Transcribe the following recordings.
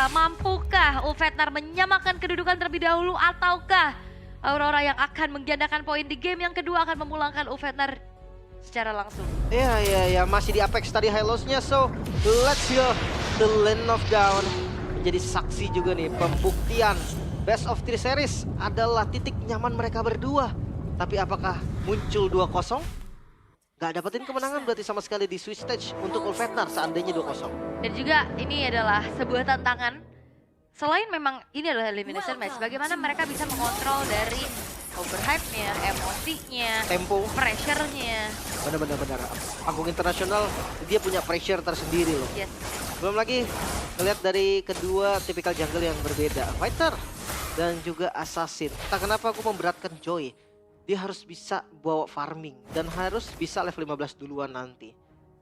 Mampukah Ulfhetnar menyamakan kedudukan terlebih dahulu ataukah Aurora yang akan menggandakan poin di game yang kedua akan memulangkan Ulfhetnar secara langsung? Ya, masih di Apex tadi high loss-nya, so let's go. The Land of Dawn menjadi saksi juga nih, pembuktian Best of 3 series adalah titik nyaman mereka berdua. Tapi apakah muncul 2-0? Gak dapetin kemenangan berarti sama sekali di Swiss Stage untuk Ulfhetnar seandainya 2-0. Dan juga ini adalah sebuah tantangan. Selain memang ini adalah elimination match, bagaimana mereka bisa mengontrol dari overhype-nya, emosinya, Tempo. pressure-nya. Benar-benar. Panggung internasional dia punya pressure tersendiri loh. Yes. Belum lagi ngeliat dari kedua tipikal jungle yang berbeda. Fighter dan juga Assassin. Tak kenapa aku memberatkan Joy. Dia harus bisa bawa farming dan harus bisa level 15 duluan nanti.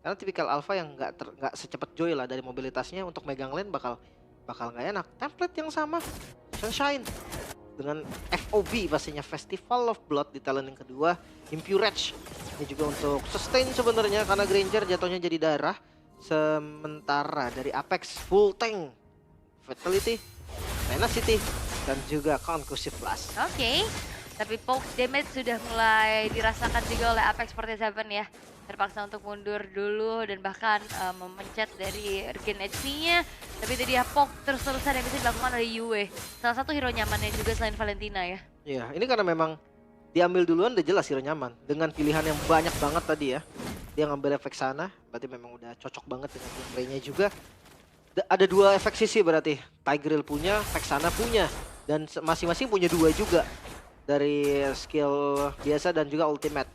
Karena tipikal alpha yang nggak secepat Joy lah dari mobilitasnya untuk megang lane bakal nggak enak. Template yang sama, Sunshine dengan FOB pastinya Festival of Blood di talent yang kedua, Impurage. Ini juga untuk sustain sebenarnya karena Granger jatuhnya jadi darah. Sementara dari Apex full tank, Fatality, Tenacity dan juga Conclusive Blast. Oke. Tapi poke damage sudah mulai dirasakan juga oleh Apex 47 ya. Terpaksa untuk mundur dulu dan bahkan memencet dari regen HP-nya. Tapi tadi ya poke terus-terusan yang bisa dilakukan oleh Yue. Salah satu hero nyamannya juga selain Valentina ya. Iya, ini karena memang diambil duluan udah jelas hero nyaman. Dengan pilihan yang banyak banget tadi ya. Dia ngambil efek sana, berarti memang udah cocok banget dengan gameplaynya juga. Ada dua efek sisi berarti. Tigreal punya, Vexana punya. Dan masing-masing punya dua juga. Dari skill biasa dan juga ultimate.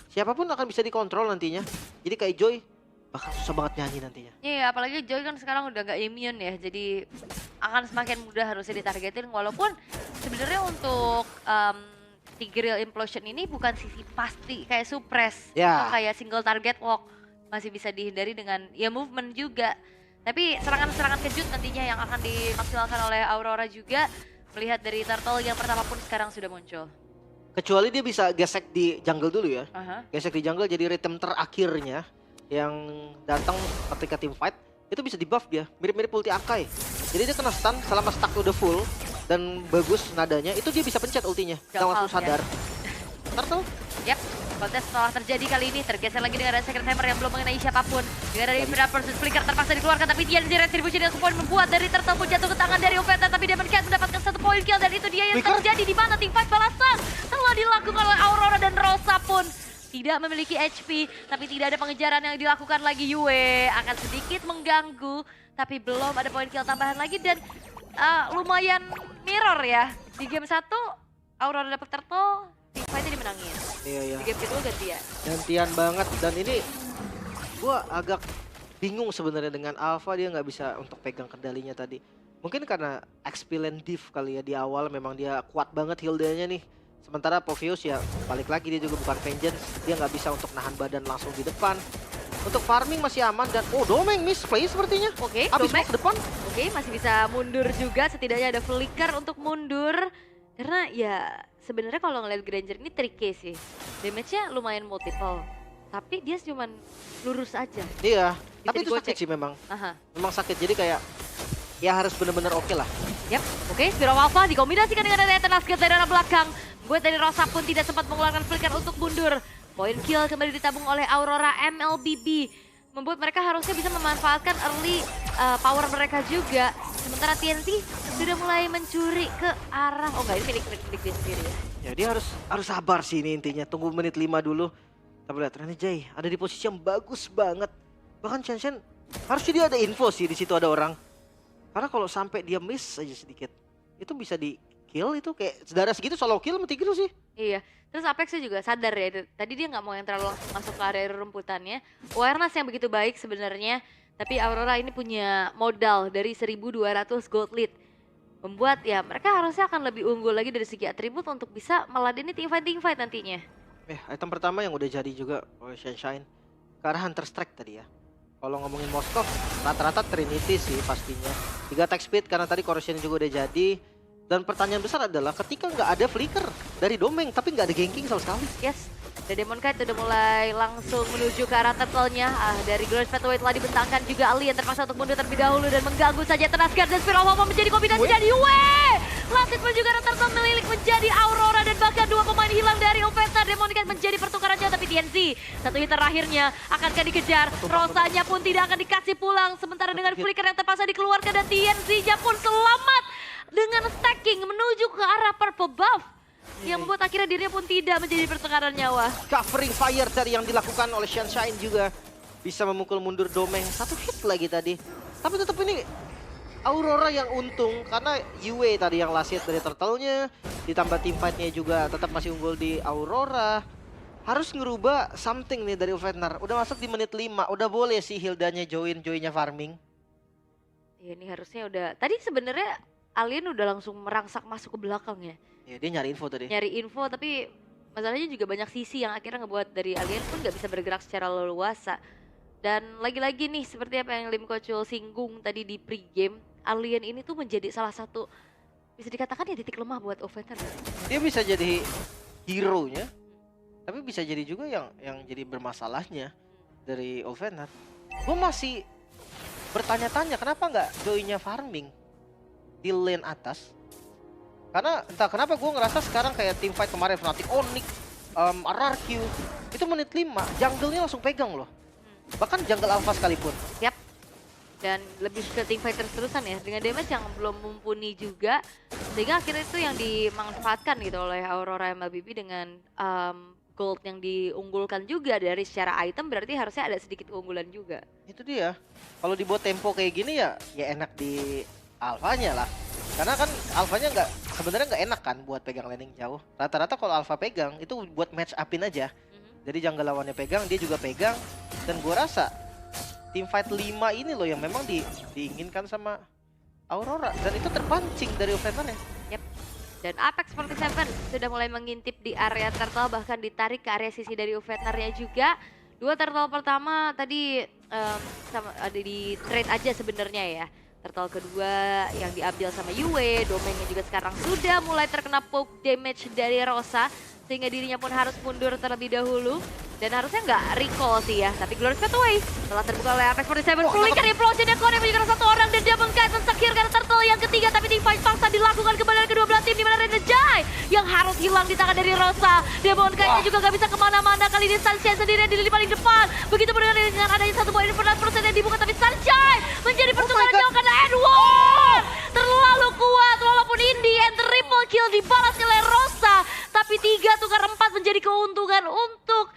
Siapapun akan bisa dikontrol nantinya. Jadi kayak Joy bakal susah banget nyanyi nantinya. Iya, apalagi Joy kan sekarang udah nggak immune ya. Jadi akan semakin mudah harusnya ditargetin. Walaupun sebenarnya untuk Tigreal Implosion ini bukan sisi pasti kayak suppress. Ya. Atau kayak single target walk. Masih bisa dihindari dengan ya movement juga. Tapi serangan-serangan kejut nantinya yang akan dimaksimalkan oleh Aurora juga. Melihat dari Turtle yang pertama pun sekarang sudah muncul. Kecuali dia bisa gesek di jungle dulu ya. Gesek di jungle jadi rhythm terakhirnya yang datang ketika team fight. Itu bisa di buff dia, mirip-mirip ulti Akai. Jadi dia kena stun selama stack udah full dan bagus nadanya, itu dia bisa pencet ultinya. Gak langsung sadar. Turtle? Yap, kontes setelah terjadi kali ini tergeser lagi dengan ada Secret Hammer yang belum mengenai siapapun. Dengan dari Mirror versus Flicker terpaksa dikeluarkan, tapi dia di Retribution yang support membuat dari Turtle pun jatuh ke tangan dari Ulfhetnar, tapi Demon Cat mendapatkan 1 poin kill dan itu dia yang Flicker? terjadi di mana team fight balasan telah dilakukan oleh Aurora dan Rosa pun tidak memiliki HP, tapi tidak ada pengejaran yang dilakukan lagi. Yue akan sedikit mengganggu, tapi belum ada poin kill tambahan lagi dan lumayan mirror ya. Di game 1 Aurora dapat Turtle, team fight-nya dimenangin. Iya. Di game kedua gantian. Gantian banget dan ini gua agak bingung sebenarnya dengan Alpha, dia nggak bisa untuk pegang kendalinya tadi. Mungkin karena experience div kali ya, di awal memang dia kuat banget Hilda-nya nih. Sementara Povius ya balik lagi, dia juga bukan Vengeance, dia nggak bisa untuk nahan badan langsung di depan. Untuk farming masih aman dan Domeng misplay sepertinya. Oke, Abis Domeng ke depan. Oke, masih bisa mundur juga, setidaknya ada flicker untuk mundur. Karena ya sebenarnya kalau ngeliat Granger ini tricky sih. Damage-nya lumayan multiple. Tapi dia cuman lurus aja. Iya, Bisa tapi itu sakit digocek. sih memang. Aha. Memang sakit, jadi kayak ya harus bener-bener oke lah. Yap, oke, Spiro Alpha dikombinasikan dengan ada Eternal Skill dari arah belakang. Buat dari Rosa pun tidak sempat mengeluarkan flicker untuk mundur. Poin kill kembali ditabung oleh Aurora MLBB. Membuat mereka harusnya bisa memanfaatkan early power mereka juga. Sementara TNT sudah mulai mencuri ke arah, oh enggak, ini milik dia sendiri ya. Ya dia harus sabar sih ini intinya, tunggu menit 5 dulu. Tapi lihat Rene Jay ada di posisi yang bagus banget. Bahkan Shen harusnya dia ada info sih di situ ada orang. Karena kalau sampai dia miss aja sedikit, itu bisa di kill, itu kayak sedara segitu solo kill sama Tigreal sih. Iya, terus Apexnya juga sadar ya, tadi dia nggak mau yang terlalu langsung masuk ke area rumputannya. Awareness yang begitu baik sebenarnya, tapi Aurora ini punya modal dari 1.200 gold lead. Membuat ya mereka harusnya akan lebih unggul lagi dari segi atribut untuk bisa meladeni teamfight nantinya. Item pertama yang udah jadi juga oleh Sunshine ke arah Hunter Strike tadi ya. Kalau ngomongin Moskov, rata-rata Trinity sih pastinya. 3 attack speed karena tadi Corrosion juga udah jadi. Dan pertanyaan besar adalah ketika nggak ada flicker dari Domeng tapi nggak ada ganking sama sekali. Yes, Dan Demon Knight udah mulai langsung menuju ke arah turtle-nya. Dari Glorious Pathway telah dibentangkan juga Alien terpaksa untuk mundur terlebih dahulu dan mengganggu saja Tenaskar dan Spirit of Hope menjadi kombinasi dari Yue. Lantit pun juga turtle melilik menjadi Aurora dan bahkan 2 pemain hilang dari Offense. Demon Knight menjadi pertukaran jauh tapi TNC satu hit terakhirnya akankah dikejar. Rosanya pun tidak akan dikasih pulang sementara dengan flicker yang terpaksa dikeluarkan dan TNC-nya pun selamat dengan stacking menuju ke arah purple buff. Yang membuat akhirnya dirinya pun tidak menjadi pertukaran nyawa. Covering fire tadi yang dilakukan oleh Sunshine juga bisa memukul mundur Domeng. Satu hit lagi tadi. Tapi tetap ini Aurora yang untung karena Yue tadi yang last hit dari turtle-nya. Ditambah teamfight-nya juga tetap masih unggul di Aurora. Harus ngerubah something nih dari Offender. Udah masuk di menit 5. Udah boleh sih Hildanya join-joinnya farming. Ya ini harusnya udah. Tadi sebenarnya Alien udah langsung merangsak masuk ke belakang ya. Ya dia nyari info tadi. Nyari info tapi masalahnya juga banyak sisi yang akhirnya ngebuat dari Alien pun nggak bisa bergerak secara leluasa. Dan lagi-lagi nih seperti apa yang Lim Kocul singgung tadi di pre-game, Alien ini tuh menjadi salah satu bisa dikatakan ya titik lemah buat Offender. Dia bisa jadi hero-nya, tapi bisa jadi juga yang jadi bermasalahnya dari Offender. Gue masih bertanya-tanya kenapa nggak joinnya farming di lane atas. Karena entah kenapa gue ngerasa sekarang kayak teamfight kemarin Fnatic, Onyx, RRQ itu menit 5 jungle-nya langsung pegang loh. Bahkan jungle alpha sekalipun. Yap. Dan lebih ke teamfight terus-terusan ya dengan damage yang belum mumpuni juga sehingga akhirnya itu yang dimanfaatkan gitu oleh Aurora MLBB dengan gold yang diunggulkan juga dari secara item berarti harusnya ada sedikit keunggulan juga. Itu dia. Kalau dibuat tempo kayak gini ya enak di alfanya lah. Karena kan alfanya sebenarnya nggak enak kan buat pegang laning jauh. Rata-rata kalau alfa pegang itu buat match upin aja. Jadi jungle lawannya pegang, dia juga pegang. Dan gua rasa teamfight 5 ini loh yang memang diinginkan sama Aurora. Dan itu terpancing dari Offender-nya. Yep. Dan Apex 47 sudah mulai mengintip di area turtle bahkan ditarik ke area sisi dari Offender-nya juga. Dua turtle pertama tadi ada di trade aja sebenarnya ya. Turtle kedua yang diambil sama Yue, Domengnya juga sekarang sudah mulai terkena poke damage dari Rosa. Sehingga dirinya pun harus mundur terlebih dahulu. Dan harusnya nggak recall sih ya. Tapi Glorious Pathway telah terbuka oleh Apex 47. Flicker implosion yang konek menjadi satu orang. Dan dia mengkait mensecure turtle yang ketiga. Tapi teamfight paksa dilakukan kembali oleh kedua belah tim. Dimana Renejai yang harus hilang di tangan dari Rosa. Demon Knight juga nggak bisa kemana-mana. Kali ini Sunshine sendiri di lini paling depan. Begitu dengan adanya satu poin persen yang dibuka. Tapi Sunshine menjadi pertukaran jauh karena Edward terlalu kuat. Walaupun in the end triple kill dibalas oleh Rosa. Tapi 3 tukar 4 menjadi keuntungan untuk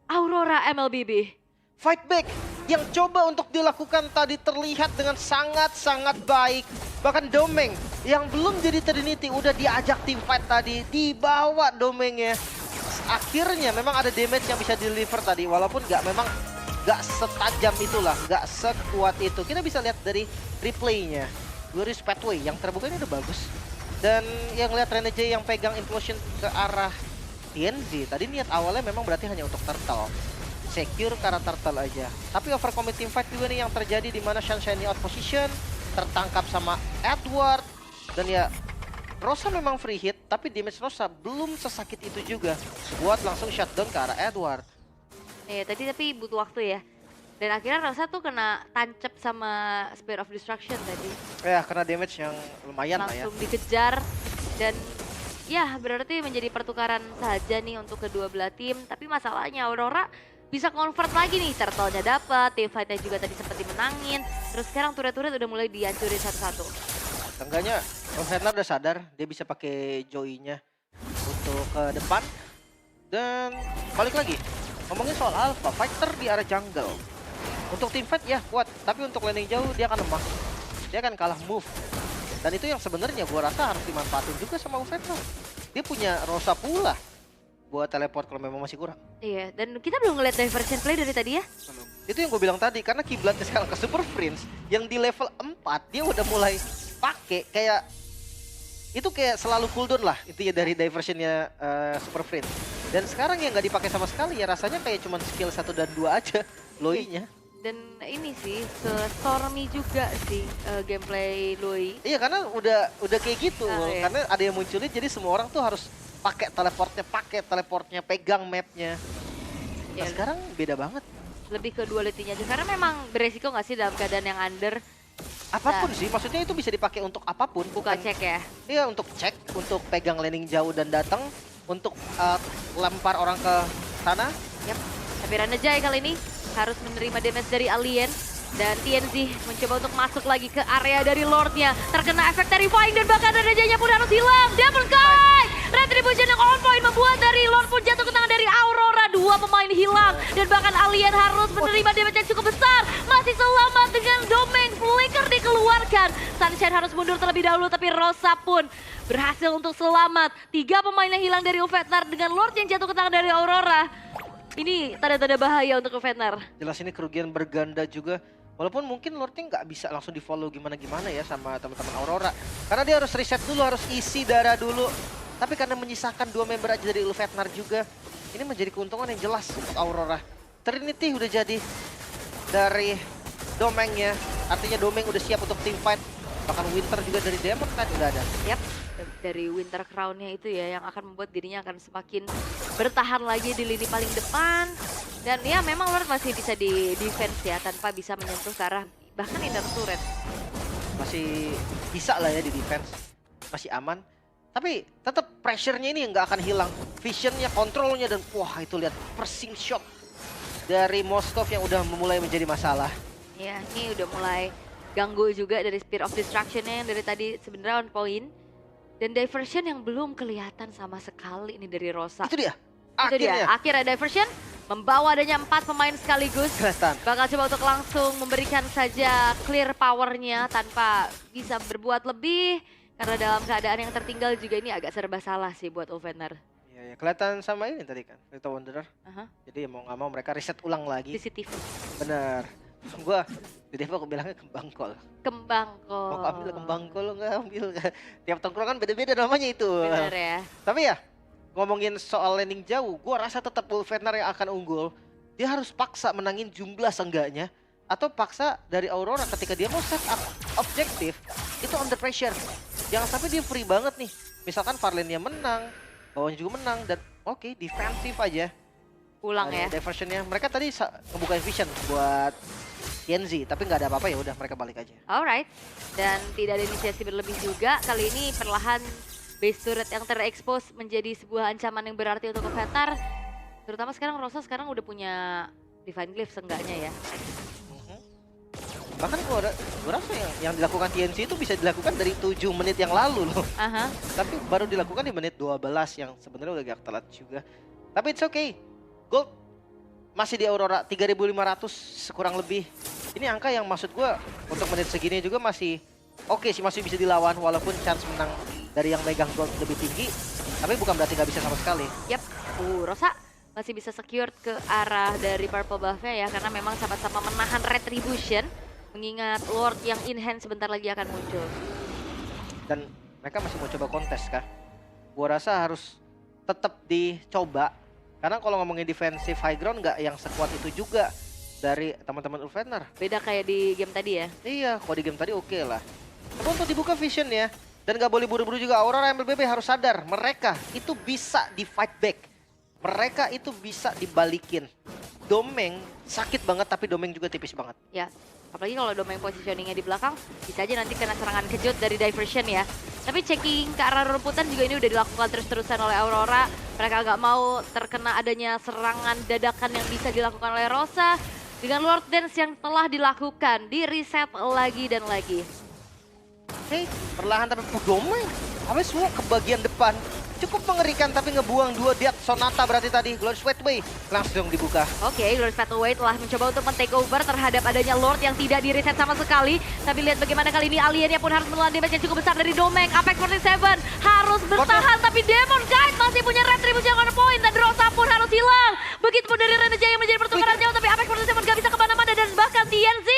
Aurora MLBB. Fight back yang coba untuk dilakukan tadi terlihat dengan sangat-sangat baik. Bahkan Domeng yang belum jadi Trinity udah diajak tim fight tadi. Dibawa Domengnya. Akhirnya memang ada damage yang bisa deliver tadi. Walaupun memang gak setajam itulah. Gak sekuat itu. Kita bisa lihat dari replaynya. Glorious Pathway yang terbuka ini udah bagus. Dan yang lihat Renegade yang pegang implosion ke arah TNZ. Tadi niat awalnya memang berarti hanya untuk turtle. Secure karena turtle aja. Tapi overcommit teamfight juga nih yang terjadi di mana Sunshine out position. Tertangkap sama Edward. Dan ya Rosa memang free hit. Tapi damage Rosa belum sesakit itu juga. Buat langsung shutdown ke arah Edward. Iya tadi tapi butuh waktu ya. Dan akhirnya Rosa tuh kena tancap sama Spirit of Destruction tadi. Ya kena damage yang lumayan lah ya. Langsung dikejar dan ya berarti menjadi pertukaran saja nih untuk kedua belah tim. Tapi masalahnya Aurora bisa convert lagi nih. Turtle-nya dapat, teamfight-nya juga tadi sempat dimenangin. Terus sekarang turret-turret udah mulai dihancurin satu-satu. Tengganya Offender udah sadar dia bisa pakai Joy-nya untuk ke depan. Dan balik lagi ngomongin soal Alpha, fighter di area jungle. Untuk teamfight ya kuat, tapi untuk landing jauh dia akan lemah. Dia akan kalah move. Dan itu yang sebenarnya gua rasa harus dimanfaatin juga sama Offender. Dia punya Rosa pula buat teleport kalau memang masih kurang. Iya, dan kita belum ngeliat diversion play dari tadi ya. Itu yang gue bilang tadi, karena kiblatnya sekarang ke Super Prince yang di level 4 dia udah mulai pakai kayak itu kayak selalu cooldown lah intinya dari diversionnya Super Prince. Dan sekarang yang nggak dipakai sama sekali ya rasanya kayak cuma skill 1 dan 2 aja Loi-nya. Dan ini sih stormy juga sih gameplay Loi. Iya karena udah kayak gitu iya. Karena ada yang munculin jadi semua orang tuh harus pakai teleportnya, pegang mapnya. Nah, Ya, sekarang beda banget. lebih ke duality-nya aja karena memang beresiko nggak sih dalam keadaan yang under Apapun sih, maksudnya itu bisa dipakai untuk apapun. buka Bukan, cek ya. iya untuk cek, untuk pegang landing jauh dan datang, untuk lempar orang ke sana. Yap. Tapi Ranajay kali ini harus menerima damage dari Alien. Dan TNZ mencoba untuk masuk lagi ke area dari Lordnya. Terkena efek terrifying dan bahkan Ranajay-nya pun harus hilang. Demon Knight! Retribution yang on point membuat dari Lord pun jatuh ke tangan dari Aurora. Dua pemain hilang. Dan bahkan Alien harus menerima damage yang cukup besar. Masih selamat dengan Domain Flicker dikeluarkan. Sunshine harus mundur terlebih dahulu tapi Rosa pun berhasil untuk selamat. 3 pemain yang hilang dari Uvetnar dengan Lord yang jatuh ke tangan dari Aurora. Ini tanda-tanda bahaya untuk Uvetnar. Jelas ini kerugian berganda juga. Walaupun mungkin Lordnya nggak bisa langsung di follow gimana-gimana ya sama teman-teman Aurora. Karena dia harus reset dulu, harus isi darah dulu. Tapi karena menyisakan 2 member aja dari Uvetnar juga, ini menjadi keuntungan yang jelas untuk Aurora. Trinity udah jadi dari Domengnya, artinya Domeng udah siap untuk team fight. Bahkan Winter juga dari Demon kan udah ada. Yap, dari Winter Crown-nya itu ya yang akan membuat dirinya akan semakin bertahan lagi di lini paling depan. Dan ya memang Lord masih bisa di defense ya tanpa bisa menyentuh ke arah bahkan inner turret. Masih bisa lah ya di defense, masih aman. Tapi tetap pressure-nya ini nggak akan hilang. Vision-nya, kontrolnya, dan wah itu lihat pressing shot dari Moskov yang udah memulai menjadi masalah. Ya, ini udah mulai ganggu juga dari Spear of Destruction-nya yang dari tadi sebenarnya on point. Dan diversion yang belum kelihatan sama sekali ini dari Rosa. Itu dia, Itu dia, akhirnya. akhirnya diversion membawa adanya 4 pemain sekaligus. Kelihatan. Bakal coba untuk langsung memberikan saja clear powernya tanpa bisa berbuat lebih. Karena dalam keadaan yang tertinggal juga ini agak serba salah sih buat Uvetnar. Ya, kelihatan sama ini tadi kan, Little Wanderer. Aha, Jadi mau nggak mau mereka riset ulang lagi. sensitif. Bener. Gua di Devo aku bilangnya kembang kol. Kembang Mau kok. ambil kembang kol nggak ambil. Tiap tongkrongan beda-beda namanya itu. Bener ya. Tapi ya, ngomongin soal landing jauh, gua rasa tetap Uvetnar yang akan unggul. Dia harus paksa menangin jumlah seenggaknya. Atau paksa dari Aurora ketika dia mau set up objektif, itu under pressure. Jangan sampai dia free banget nih. Misalkan Farlane-nya menang, bawahnya juga menang, dan oke, defensif aja. Pulang ya. Diversionnya, mereka tadi ngebukain vision buat TNZ, tapi nggak ada apa-apa ya udah mereka balik aja. Alright. Dan tidak ada inisiasi berlebih juga. Kali ini perlahan base turret yang terekspos menjadi sebuah ancaman yang berarti untuk Uvetnar. Terutama sekarang Rosa sekarang udah punya Divine Glyph seenggaknya ya. Bahkan gua rasa yang dilakukan TNC itu bisa dilakukan dari 7 menit yang lalu loh. Aha. Tapi baru dilakukan di menit 12 yang sebenarnya udah agak telat juga. Tapi it's okay. Gold masih di Aurora 3.500 kurang lebih. Ini angka yang maksud gua untuk menit segini juga masih oke sih, masih bisa dilawan walaupun chance menang dari yang megang gold lebih tinggi. Tapi bukan berarti nggak bisa sama sekali. Yap. Rosa masih bisa secure ke arah dari Purple Buff-nya ya karena memang sama-sama menahan Retribution. Mengingat Lord yang in hand sebentar lagi akan muncul. Dan mereka masih mau coba kontes kah? Gua rasa harus tetap dicoba. Karena kalau ngomongin defensive high ground nggak yang sekuat itu juga dari teman-teman Uvetnar. Beda kayak di game tadi ya. Iya, kalau di game tadi oke lah. Tapi untuk dibuka vision ya. Dan nggak boleh buru-buru juga. Aurora MLBB harus sadar. Mereka itu bisa di fight back. Mereka itu bisa dibalikin. Domeng sakit banget tapi Domeng juga tipis banget. Ya. Apalagi kalau domain positioningnya di belakang, bisa aja nanti kena serangan kejut dari diversion ya. Tapi checking ke arah rumputan juga ini udah dilakukan terus-terusan oleh Aurora. Mereka nggak mau terkena adanya serangan dadakan yang bisa dilakukan oleh Rosa. Dengan Lord Dance yang telah dilakukan, di reset lagi dan lagi. Oke, perlahan tapi Domeng. Habis semua ke bagian depan. Cukup mengerikan tapi ngebuang 2 Death Sonata berarti tadi. Glorious Pathway langsung dibuka. Oke, Glorious Pathway telah mencoba untuk men-take over terhadap adanya Lord yang tidak di-reset sama sekali. Tapi lihat bagaimana kali ini aliennya pun harus menelan damage yang cukup besar dari Domeng. Apex 47 harus bertahan tapi Demon Knight masih punya retribusi yang on point. Dan Rosa pun harus hilang. Begitupun dari Renajay yang menjadi pertukaran jauh tapi Apex 47 gak bisa kemana-mana. Dan bahkan TNZ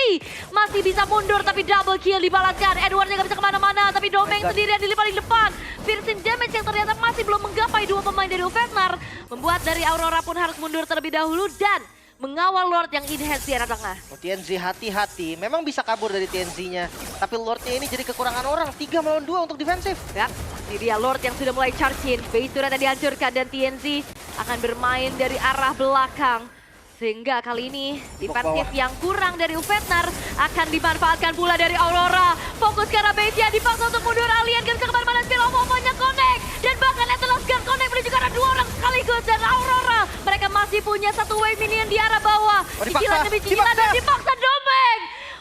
masih bisa mundur tapi double kill dibalaskan. Edwardnya gak bisa kemana-mana tapi Domeng sendirian di paling depan. Piercing damage yang ternyata masih belum menggapai 2 pemain dari Uvetnar. Membuat dari Aurora pun harus mundur terlebih dahulu dan mengawal Lord yang in-hand di arah tengah. TNZ hati-hati, memang bisa kabur dari TNZ-nya. Tapi Lordnya ini jadi kekurangan orang, 3 melawan 2 untuk defensif. Ya, Ini dia Lord yang sudah mulai charge in. Base turret yang dihancurkan dan TNC akan bermain dari arah belakang. Sehingga kali ini defensif yang kurang dari Ufetnar akan dimanfaatkan pula dari Aurora. Fokus ke arah base-nya, dipaksa untuk mundur. Alien ke kemana-mana, skill omongannya connect. Dan bahkan Atlas Gun connect menuju ke arah 2 orang sekaligus. Dan Aurora, mereka masih punya 1 wave minion di arah bawah. Cicilan demi cicilan dan dipaksa Domeng.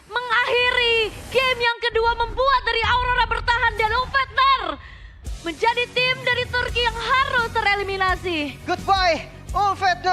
Mengakhiri game yang kedua membuat dari Aurora bertahan. Dan Ufetnar menjadi tim dari Turki yang harus tereliminasi. Goodbye, Ulfednar.